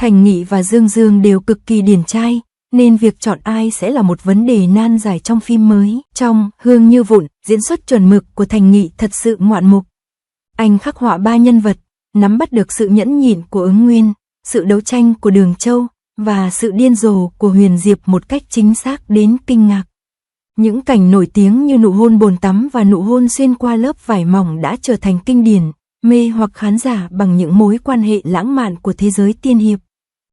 Thành Nghị và Dương Dương đều cực kỳ điển trai, nên việc chọn ai sẽ là một vấn đề nan giải trong phim mới. Trong Hương Như Vụn, diễn xuất chuẩn mực của Thành Nghị thật sự ngoạn mục. Anh khắc họa 3 nhân vật, nắm bắt được sự nhẫn nhịn của Ứng Nguyên, sự đấu tranh của Đường Châu và sự điên rồ của Huyền Diệp một cách chính xác đến kinh ngạc. Những cảnh nổi tiếng như nụ hôn bồn tắm và nụ hôn xuyên qua lớp vải mỏng đã trở thành kinh điển, mê hoặc khán giả bằng những mối quan hệ lãng mạn của thế giới tiên hiệp.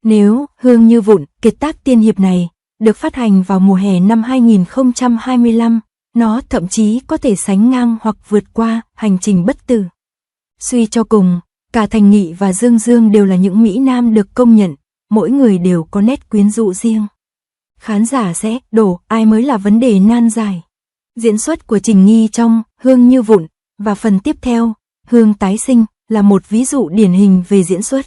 Nếu Hương Như Vụn, kiệt tác tiên hiệp này, được phát hành vào mùa hè năm 2025, nó thậm chí có thể sánh ngang hoặc vượt qua Hành Trình Bất Tử. Suy cho cùng, cả Thành Nghị và Dương Dương đều là những mỹ nam được công nhận, mỗi người đều có nét quyến rũ riêng. Khán giả sẽ đổ ai mới là vấn đề nan giải. Diễn xuất của Trình Nghi trong Hương Như Vụn và phần tiếp theo, Hương Tái Sinh, là một ví dụ điển hình về diễn xuất.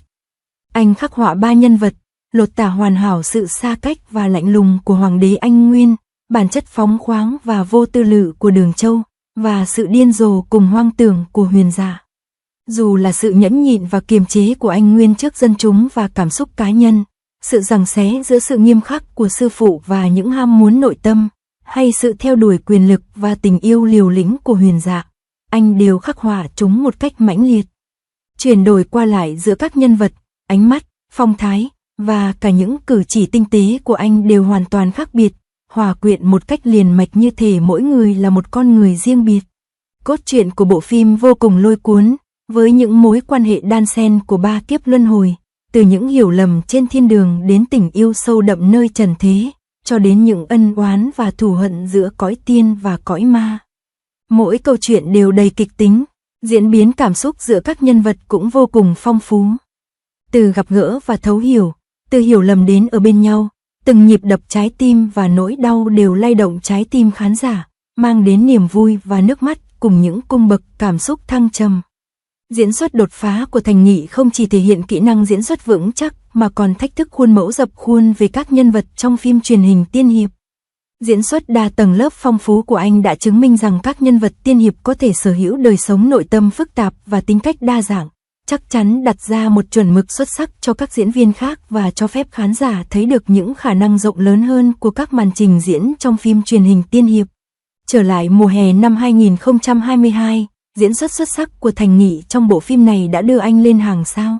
Anh khắc họa 3 nhân vật, lột tả hoàn hảo sự xa cách và lạnh lùng của Hoàng đế Anh Nguyên, bản chất phóng khoáng và vô tư lự của Đường Châu, và sự điên rồ cùng hoang tưởng của Huyền Dạ. Dù là sự nhẫn nhịn và kiềm chế của Anh Nguyên trước dân chúng và cảm xúc cá nhân, sự giằng xé giữa sự nghiêm khắc của sư phụ và những ham muốn nội tâm, hay sự theo đuổi quyền lực và tình yêu liều lĩnh của Huyền Dạ, anh đều khắc họa chúng một cách mãnh liệt. Chuyển đổi qua lại giữa các nhân vật, ánh mắt, phong thái và cả những cử chỉ tinh tế của anh đều hoàn toàn khác biệt, hòa quyện một cách liền mạch như thể mỗi người là một con người riêng biệt. Cốt truyện của bộ phim vô cùng lôi cuốn, với những mối quan hệ đan xen của 3 kiếp luân hồi, từ những hiểu lầm trên thiên đường đến tình yêu sâu đậm nơi trần thế, cho đến những ân oán và thù hận giữa cõi tiên và cõi ma. Mỗi câu chuyện đều đầy kịch tính, diễn biến cảm xúc giữa các nhân vật cũng vô cùng phong phú. Từ gặp gỡ và thấu hiểu, từ hiểu lầm đến ở bên nhau, từng nhịp đập trái tim và nỗi đau đều lay động trái tim khán giả, mang đến niềm vui và nước mắt cùng những cung bậc cảm xúc thăng trầm. Diễn xuất đột phá của Thành Nghị không chỉ thể hiện kỹ năng diễn xuất vững chắc mà còn thách thức khuôn mẫu dập khuôn về các nhân vật trong phim truyền hình tiên hiệp. Diễn xuất đa tầng lớp phong phú của anh đã chứng minh rằng các nhân vật tiên hiệp có thể sở hữu đời sống nội tâm phức tạp và tính cách đa dạng, chắc chắn đặt ra một chuẩn mực xuất sắc cho các diễn viên khác và cho phép khán giả thấy được những khả năng rộng lớn hơn của các màn trình diễn trong phim truyền hình tiên hiệp. Trở lại mùa hè năm 2022, diễn xuất xuất sắc của Thành Nghị trong bộ phim này đã đưa anh lên hàng sao.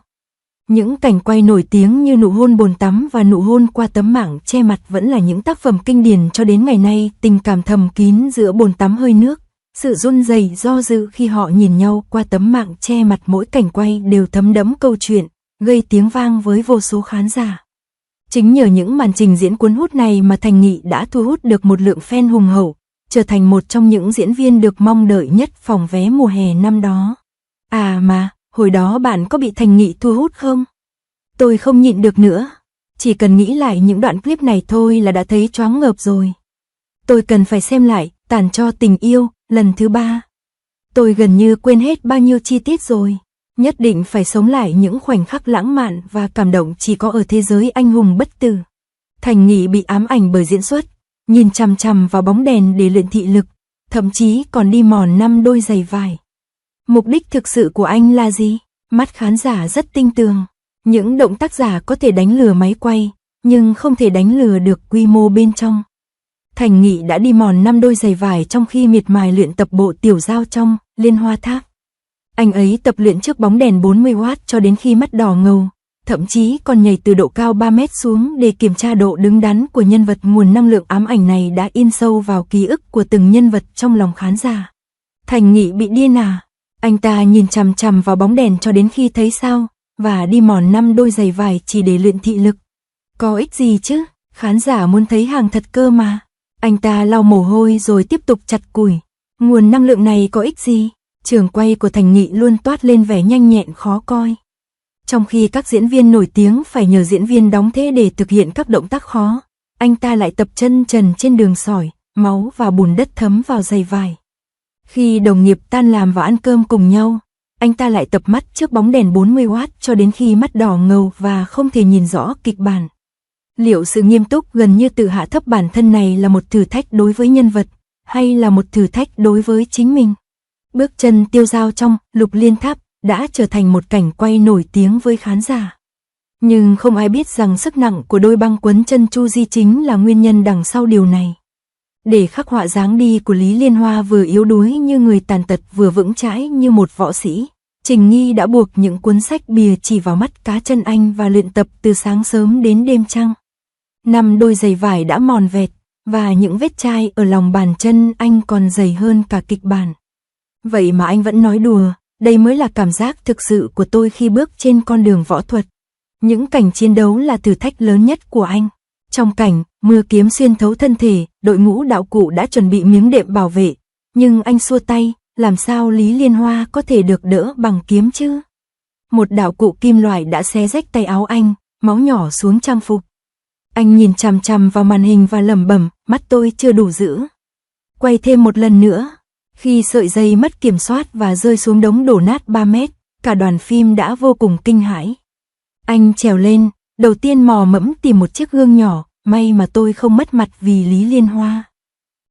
Những cảnh quay nổi tiếng như nụ hôn bồn tắm và nụ hôn qua tấm mảng che mặt vẫn là những tác phẩm kinh điển cho đến ngày nay. Tình cảm thầm kín giữa bồn tắm hơi nước, sự run rẩy do dự khi họ nhìn nhau qua tấm mảng che mặt, mỗi cảnh quay đều thấm đẫm câu chuyện, gây tiếng vang với vô số khán giả. Chính nhờ những màn trình diễn cuốn hút này mà Thành Nghị đã thu hút được một lượng fan hùng hậu, trở thành một trong những diễn viên được mong đợi nhất phòng vé mùa hè năm đó. À mà, hồi đó bạn có bị Thành Nghị thu hút không? Tôi không nhịn được nữa. Chỉ cần nghĩ lại những đoạn clip này thôi là đã thấy choáng ngợp rồi. Tôi cần phải xem lại Tàn cho tình yêu lần thứ 3. Tôi gần như quên hết bao nhiêu chi tiết rồi. Nhất định phải sống lại những khoảnh khắc lãng mạn và cảm động chỉ có ở thế giới anh hùng bất tử. Thành Nghị bị ám ảnh bởi diễn xuất, nhìn chằm chằm vào bóng đèn để luyện thị lực, thậm chí còn đi mòn 5 đôi giày vải. Mục đích thực sự của anh là gì? Mắt khán giả rất tinh tường. Những động tác giả có thể đánh lừa máy quay, nhưng không thể đánh lừa được quy mô bên trong. Thành Nghị đã đi mòn 5 đôi giày vải trong khi miệt mài luyện tập bộ tiểu giao trong Liên Hoa Tháp. Anh ấy tập luyện trước bóng đèn 40W cho đến khi mắt đỏ ngầu, thậm chí còn nhảy từ độ cao 3 mét xuống để kiểm tra độ đứng đắn của nhân vật. Nguồn năng lượng ám ảnh này đã in sâu vào ký ức của từng nhân vật trong lòng khán giả. Thành Nghị bị điên à? Anh ta nhìn chằm chằm vào bóng đèn cho đến khi thấy sao, và đi mòn 5 đôi giày vải chỉ để luyện thị lực. Có ích gì chứ? Khán giả muốn thấy hàng thật cơ mà. Anh ta lau mồ hôi rồi tiếp tục chặt củi. Nguồn năng lượng này có ích gì? Trường quay của Thành Nghị luôn toát lên vẻ nhanh nhẹn khó coi. Trong khi các diễn viên nổi tiếng phải nhờ diễn viên đóng thế để thực hiện các động tác khó, anh ta lại tập chân trần trên đường sỏi, máu và bùn đất thấm vào giày vải. Khi đồng nghiệp tan làm và ăn cơm cùng nhau, anh ta lại tập mắt trước bóng đèn 40W cho đến khi mắt đỏ ngầu và không thể nhìn rõ kịch bản. Liệu sự nghiêm túc gần như tự hạ thấp bản thân này là một thử thách đối với nhân vật, hay là một thử thách đối với chính mình? Bước chân tiêu dao trong Lục Liên Tháp đã trở thành một cảnh quay nổi tiếng với khán giả. Nhưng không ai biết rằng sức nặng của đôi băng quấn chân Chu Di chính là nguyên nhân đằng sau điều này. Để khắc họa dáng đi của Lý Liên Hoa vừa yếu đuối như người tàn tật vừa vững chãi như một võ sĩ, Trình Nghi đã buộc những cuốn sách bìa chỉ vào mắt cá chân anh và luyện tập từ sáng sớm đến đêm trăng. 5 đôi giày vải đã mòn vẹt, và những vết chai ở lòng bàn chân anh còn dày hơn cả kịch bản. Vậy mà anh vẫn nói đùa, đây mới là cảm giác thực sự của tôi khi bước trên con đường võ thuật. Những cảnh chiến đấu là thử thách lớn nhất của anh. Trong cảnh, mưa kiếm xuyên thấu thân thể, đội ngũ đạo cụ đã chuẩn bị miếng đệm bảo vệ. Nhưng anh xua tay, làm sao Lý Liên Hoa có thể được đỡ bằng kiếm chứ? Một đạo cụ kim loại đã xé rách tay áo anh, máu nhỏ xuống trang phục. Anh nhìn chằm chằm vào màn hình và lẩm bẩm, mắt tôi chưa đủ giữ. Quay thêm một lần nữa. Khi sợi dây mất kiểm soát và rơi xuống đống đổ nát 3 mét, cả đoàn phim đã vô cùng kinh hãi. Anh trèo lên, đầu tiên mò mẫm tìm một chiếc gương nhỏ, may mà tôi không mất mặt vì Lý Liên Hoa.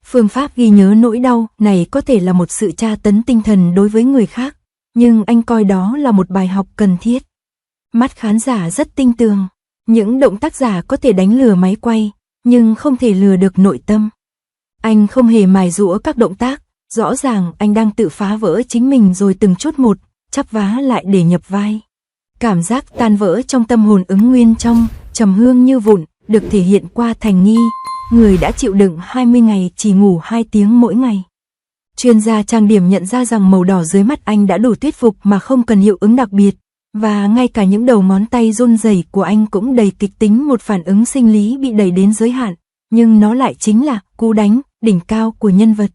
Phương pháp ghi nhớ nỗi đau này có thể là một sự tra tấn tinh thần đối với người khác, nhưng anh coi đó là một bài học cần thiết. Mắt khán giả rất tinh tường, những động tác giả có thể đánh lừa máy quay, nhưng không thể lừa được nội tâm. Anh không hề mài giũa các động tác, rõ ràng anh đang tự phá vỡ chính mình rồi từng chút một, chắp vá lại để nhập vai. Cảm giác tan vỡ trong tâm hồn Ứng Nguyên trong Trầm Hương Như Vụn được thể hiện qua Thành Nghi, người đã chịu đựng 20 ngày chỉ ngủ 2 tiếng mỗi ngày. Chuyên gia trang điểm nhận ra rằng màu đỏ dưới mắt anh đã đủ thuyết phục mà không cần hiệu ứng đặc biệt, và ngay cả những đầu ngón tay run rẩy của anh cũng đầy kịch tính, một phản ứng sinh lý bị đẩy đến giới hạn, nhưng nó lại chính là cú đánh đỉnh cao của nhân vật.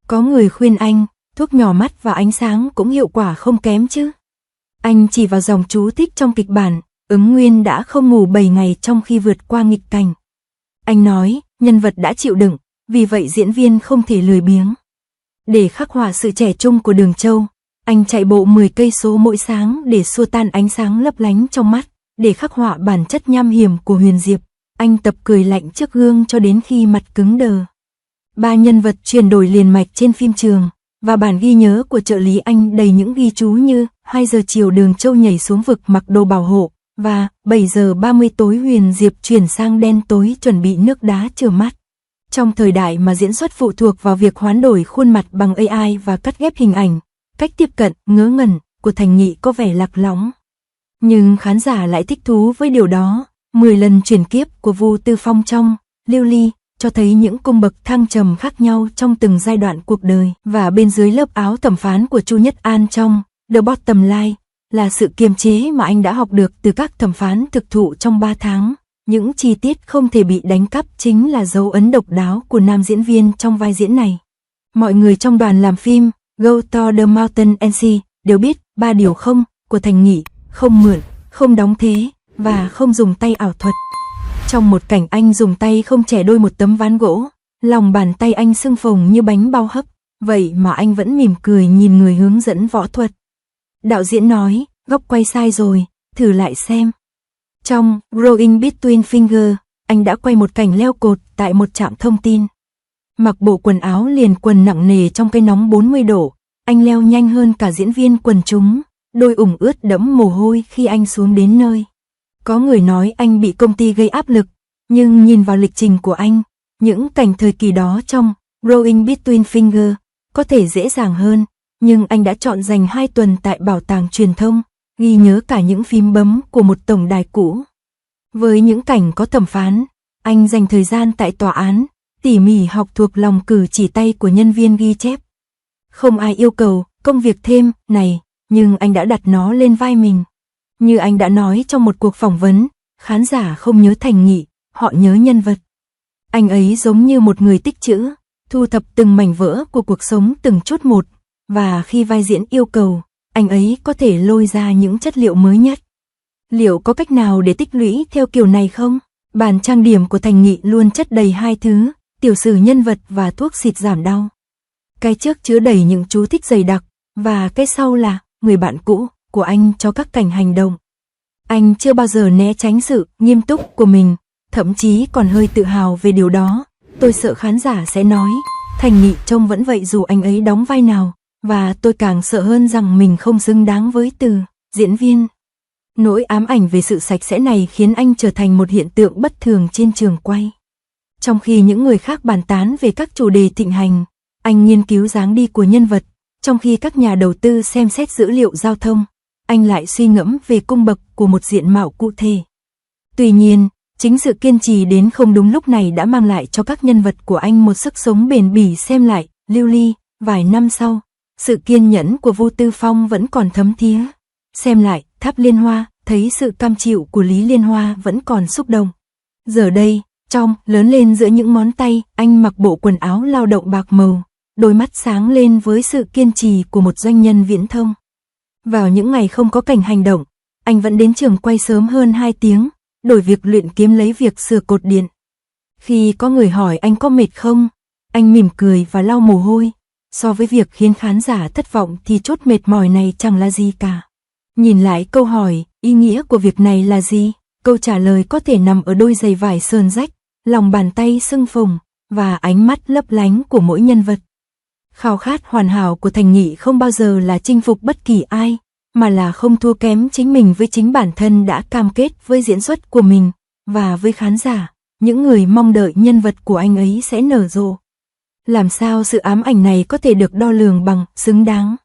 Có người khuyên anh, thuốc nhỏ mắt và ánh sáng cũng hiệu quả không kém chứ. Anh chỉ vào dòng chú thích trong kịch bản, Ứng Nguyên đã không ngủ 7 ngày trong khi vượt qua nghịch cảnh. Anh nói, nhân vật đã chịu đựng, vì vậy diễn viên không thể lười biếng. Để khắc họa sự trẻ trung của Đường Châu, anh chạy bộ 10 cây số mỗi sáng để xua tan ánh sáng lấp lánh trong mắt. Để khắc họa bản chất nham hiểm của Huyền Diệp, anh tập cười lạnh trước gương cho đến khi mặt cứng đờ. 3 nhân vật chuyển đổi liền mạch trên phim trường, và bản ghi nhớ của trợ lý anh đầy những ghi chú như 2 giờ chiều Đường Châu nhảy xuống vực mặc đồ bảo hộ, và 7 giờ 30 tối Huyền Diệp chuyển sang đen tối chuẩn bị nước đá chừa mắt. Trong thời đại mà diễn xuất phụ thuộc vào việc hoán đổi khuôn mặt bằng AI và cắt ghép hình ảnh, cách tiếp cận ngớ ngẩn của Thành Nghị có vẻ lạc lõng. Nhưng khán giả lại thích thú với điều đó. 10 lần chuyển kiếp của Vu Tư Phong trong Lưu Ly cho thấy những cung bậc thăng trầm khác nhau trong từng giai đoạn cuộc đời, và bên dưới lớp áo thẩm phán của Chu Nhất An trong The Bottom Line là sự kiềm chế mà anh đã học được từ các thẩm phán thực thụ trong 3 tháng. Những chi tiết không thể bị đánh cắp chính là dấu ấn độc đáo của nam diễn viên trong vai diễn này. Mọi người trong đoàn làm phim Go to the Mountain and See đều biết 3 điều không của Thành Nghị: không mượn, không đóng thế, và không dùng tay ảo thuật. Trong một cảnh anh dùng tay không chẻ đôi một tấm ván gỗ, lòng bàn tay anh sưng phồng như bánh bao hấp, vậy mà anh vẫn mỉm cười nhìn người hướng dẫn võ thuật. Đạo diễn nói, góc quay sai rồi, thử lại xem. Trong Growing Between Fingers, anh đã quay một cảnh leo cột tại một trạm thông tin. Mặc bộ quần áo liền quần nặng nề trong cái nóng 40 độ, anh leo nhanh hơn cả diễn viên quần chúng, đôi ủng ướt đẫm mồ hôi khi anh xuống đến nơi. Có người nói anh bị công ty gây áp lực, nhưng nhìn vào lịch trình của anh, những cảnh thời kỳ đó trong Growing Between Fingers có thể dễ dàng hơn, nhưng anh đã chọn dành 2 tuần tại bảo tàng truyền thông, ghi nhớ cả những phím bấm của một tổng đài cũ. Với những cảnh có thẩm phán, anh dành thời gian tại tòa án, tỉ mỉ học thuộc lòng cử chỉ tay của nhân viên ghi chép. Không ai yêu cầu công việc thêm này, nhưng anh đã đặt nó lên vai mình. Như anh đã nói trong một cuộc phỏng vấn, khán giả không nhớ Thành Nghị, họ nhớ nhân vật. Anh ấy giống như một người tích trữ, thu thập từng mảnh vỡ của cuộc sống từng chút một, và khi vai diễn yêu cầu, anh ấy có thể lôi ra những chất liệu mới nhất. Liệu có cách nào để tích lũy theo kiểu này không? Bàn trang điểm của Thành Nghị luôn chất đầy 2 thứ, tiểu sử nhân vật và thuốc xịt giảm đau. Cái trước chứa đầy những chú thích dày đặc, và cái sau là người bạn cũ của anh cho các cảnh hành động. Anh chưa bao giờ né tránh sự nghiêm túc của mình, thậm chí còn hơi tự hào về điều đó. Tôi sợ khán giả sẽ nói, Thành Nghị trông vẫn vậy dù anh ấy đóng vai nào, và tôi càng sợ hơn rằng mình không xứng đáng với từ diễn viên. Nỗi ám ảnh về sự sạch sẽ này khiến anh trở thành một hiện tượng bất thường trên trường quay. Trong khi những người khác bàn tán về các chủ đề thịnh hành, anh nghiên cứu dáng đi của nhân vật, trong khi các nhà đầu tư xem xét dữ liệu giao thông, anh lại suy ngẫm về cung bậc của một diện mạo cụ thể. Tuy nhiên, chính sự kiên trì đến không đúng lúc này đã mang lại cho các nhân vật của anh một sức sống bền bỉ. Xem lại, Lưu Ly, vài năm sau, sự kiên nhẫn của Vu Tư Phong vẫn còn thấm thía. Xem lại, Tháp Liên Hoa, thấy sự cam chịu của Lý Liên Hoa vẫn còn xúc động. Giờ đây, trong lớn lên giữa những ngón tay, anh mặc bộ quần áo lao động bạc màu, đôi mắt sáng lên với sự kiên trì của một doanh nhân viễn thông. Vào những ngày không có cảnh hành động, anh vẫn đến trường quay sớm hơn 2 tiếng, đổi việc luyện kiếm lấy việc sửa cột điện. Khi có người hỏi anh có mệt không, anh mỉm cười và lau mồ hôi. So với việc khiến khán giả thất vọng thì chốt mệt mỏi này chẳng là gì cả. Nhìn lại câu hỏi, ý nghĩa của việc này là gì? Câu trả lời có thể nằm ở đôi giày vải sờn rách, lòng bàn tay sưng phồng, và ánh mắt lấp lánh của mỗi nhân vật. Khao khát hoàn hảo của Thành Nghị không bao giờ là chinh phục bất kỳ ai, mà là không thua kém chính mình với chính bản thân đã cam kết với diễn xuất của mình, và với khán giả, những người mong đợi nhân vật của anh ấy sẽ nở rộ. Làm sao sự ám ảnh này có thể được đo lường bằng xứng đáng?